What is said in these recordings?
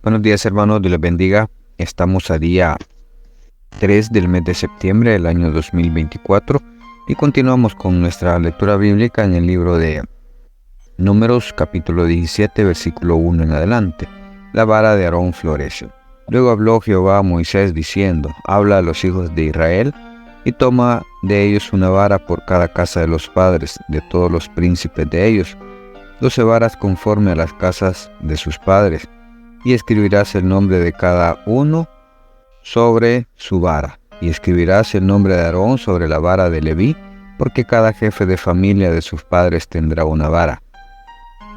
Buenos días, hermanos, Dios les bendiga. Estamos a día 3 del mes de septiembre del año 2024 y continuamos con nuestra lectura bíblica en el libro de Números, capítulo 17, versículo 1 en adelante. La vara de Aarón florece. Luego habló Jehová a Moisés diciendo: habla a los hijos de Israel y toma de ellos una vara por cada casa de los padres de todos los príncipes de ellos, 12 varas conforme a las casas de sus padres, y escribirás el nombre de cada uno sobre su vara, y escribirás el nombre de Aarón sobre la vara de Leví, porque cada jefe de familia de sus padres tendrá una vara.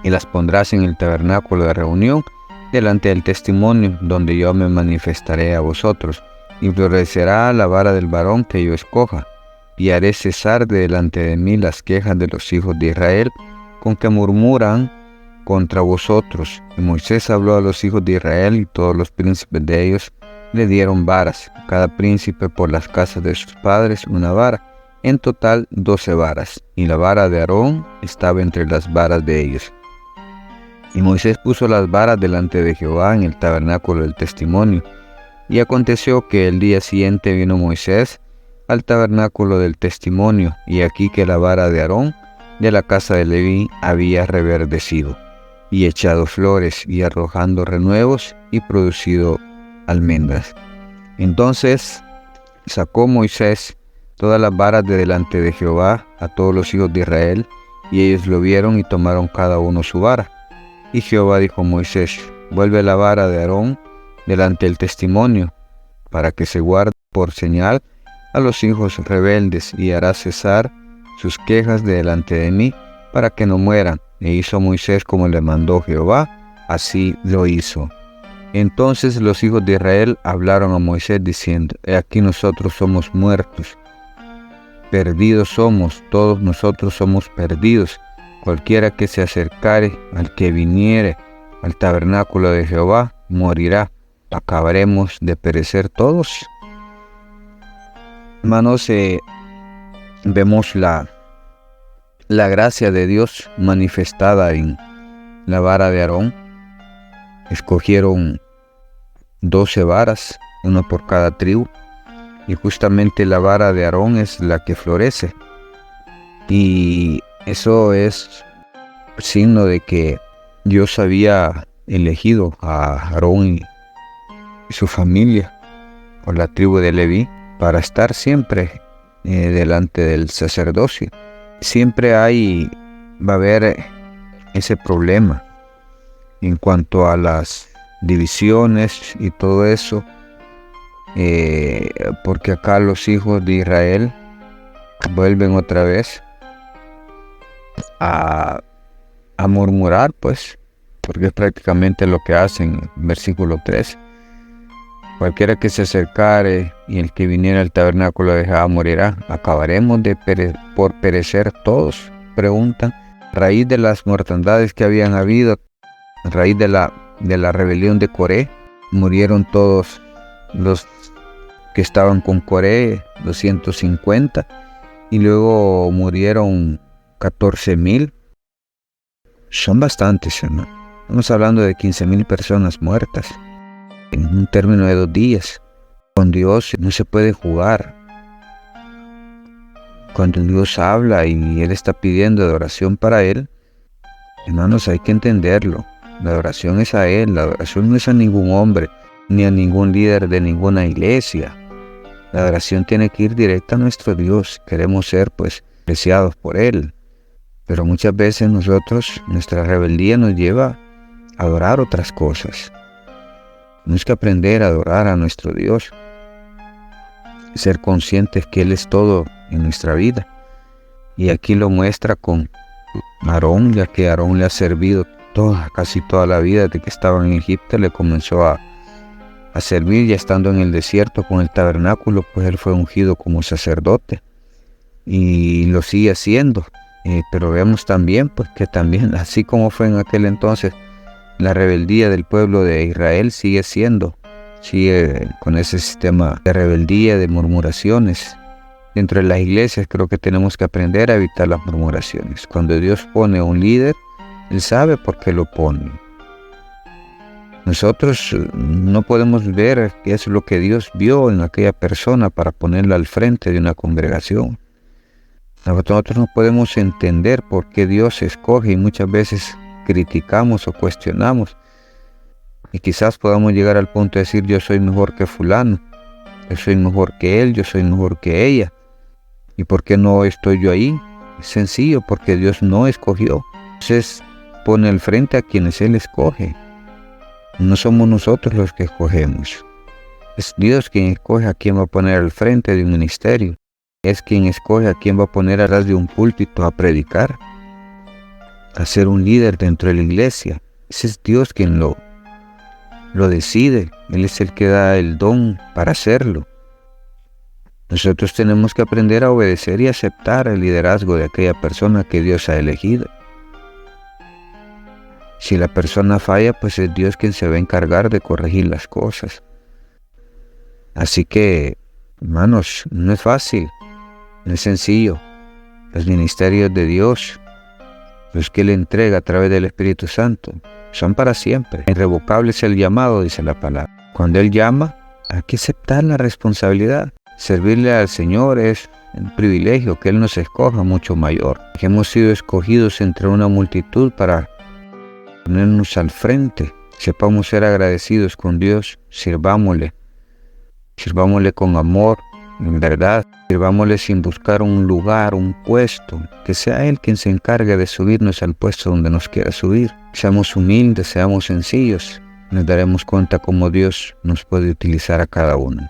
Y las pondrás en el tabernáculo de reunión, delante del testimonio, donde yo me manifestaré a vosotros, y florecerá la vara del varón que yo escoja, y haré cesar de delante de mí las quejas de los hijos de Israel, con que murmuran contra vosotros. Y Moisés habló a los hijos de Israel, y todos los príncipes de ellos le dieron varas, cada príncipe por las casas de sus padres una vara, en total 12 varas, y la vara de Aarón estaba entre las varas de ellos. Y Moisés puso las varas delante de Jehová en el tabernáculo del testimonio. Y aconteció que el día siguiente vino Moisés al tabernáculo del testimonio, y aquí que la vara de Aarón de la casa de Leví había reverdecido, y echado flores, y arrojando renuevos, y producido almendras. Entonces sacó Moisés todas las varas de delante de Jehová a todos los hijos de Israel, y ellos lo vieron y tomaron cada uno su vara. Y Jehová dijo a Moisés: vuelve la vara de Aarón delante del testimonio, para que se guarde por señal a los hijos rebeldes, y hará cesar sus quejas de delante de mí, para que no mueran. E hizo Moisés como le mandó Jehová, así lo hizo. Entonces los hijos de Israel hablaron a Moisés diciendo: he aquí nosotros somos muertos, perdidos somos, todos nosotros somos perdidos. Cualquiera que se acercare al que viniere al tabernáculo de Jehová morirá. ¿Acabaremos de perecer todos? Hermanos, vemos la gracia de Dios manifestada en la vara de Aarón. Escogieron 12 varas, una por cada tribu, y justamente la vara de Aarón es la que florece. Y eso es signo de que Dios había elegido a Aarón y su familia, o la tribu de Leví, para estar siempre delante del sacerdocio. Siempre va a haber ese problema en cuanto a las divisiones y todo eso, porque acá los hijos de Israel vuelven otra vez a murmurar, pues, porque es prácticamente lo que hacen. Versículo 3: cualquiera que se acercare y el que viniera al tabernáculo de Jehová morirá. ¿Acabaremos por perecer todos? Preguntan. A raíz de las mortandades que habían habido, a raíz de la rebelión de Coré, murieron todos los que estaban con Coré, 250, y luego murieron 14,000. Son bastantes, hermano. Estamos hablando de 15,000 personas muertas en un término de 2 días. Con Dios no se puede jugar. Cuando Dios habla y Él está pidiendo adoración para Él, hermanos, hay que entenderlo. La adoración es a Él, la adoración no es a ningún hombre, ni a ningún líder de ninguna iglesia. La adoración tiene que ir directa a nuestro Dios. Queremos ser, pues, apreciados por Él. Pero muchas veces nuestra rebeldía nos lleva a adorar otras cosas. Tenemos que aprender a adorar a nuestro Dios, ser conscientes que Él es todo en nuestra vida. Y aquí lo muestra con Aarón, ya que Aarón le ha servido casi toda la vida. Desde que estaba en Egipto le comenzó a servir, ya estando en el desierto con el tabernáculo, pues él fue ungido como sacerdote y lo sigue haciendo. Pero vemos también, pues, que también, así como fue en aquel entonces, la rebeldía del pueblo de Israel sigue con ese sistema de rebeldía, de murmuraciones. Dentro de las iglesias creo que tenemos que aprender a evitar las murmuraciones. Cuando Dios pone un líder, Él sabe por qué lo pone. Nosotros no podemos ver qué es lo que Dios vio en aquella persona para ponerla al frente de una congregación. Nosotros no podemos entender por qué Dios escoge y muchas veces criticamos o cuestionamos. Y quizás podamos llegar al punto de decir: yo soy mejor que fulano, yo soy mejor que él, yo soy mejor que ella. ¿Y por qué no estoy yo ahí? Es sencillo, porque Dios no escogió. Entonces pone al frente a quienes Él escoge. No somos nosotros los que escogemos. Es Dios quien escoge a quién va a poner al frente de un ministerio. Es quien escoge a quién va a poner atrás de un púlpito a predicar, a ser un líder dentro de la iglesia. Ese es Dios quien lo decide. Él es el que da el don para hacerlo. Nosotros tenemos que aprender a obedecer y aceptar el liderazgo de aquella persona que Dios ha elegido. Si la persona falla, pues es Dios quien se va a encargar de corregir las cosas. Así que, hermanos, no es fácil, no es sencillo. Los ministerios de Dios, los que Él entrega a través del Espíritu Santo, son para siempre. Irrevocable es el llamado, dice la palabra. Cuando Él llama, hay que aceptar la responsabilidad. Servirle al Señor es un privilegio, que Él nos escoja mucho mayor. Que hemos sido escogidos entre una multitud para ponernos al frente. Sepamos ser agradecidos con Dios, sirvámosle con amor, en verdad, sirvámosle sin buscar un lugar, un puesto, que sea Él quien se encargue de subirnos al puesto donde nos quiera subir. Seamos humildes, seamos sencillos, nos daremos cuenta cómo Dios nos puede utilizar a cada uno.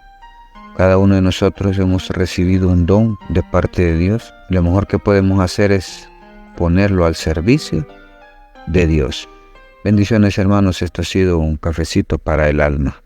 Cada uno de nosotros hemos recibido un don de parte de Dios. Lo mejor que podemos hacer es ponerlo al servicio de Dios. Bendiciones, hermanos. Esto ha sido un cafecito para el alma.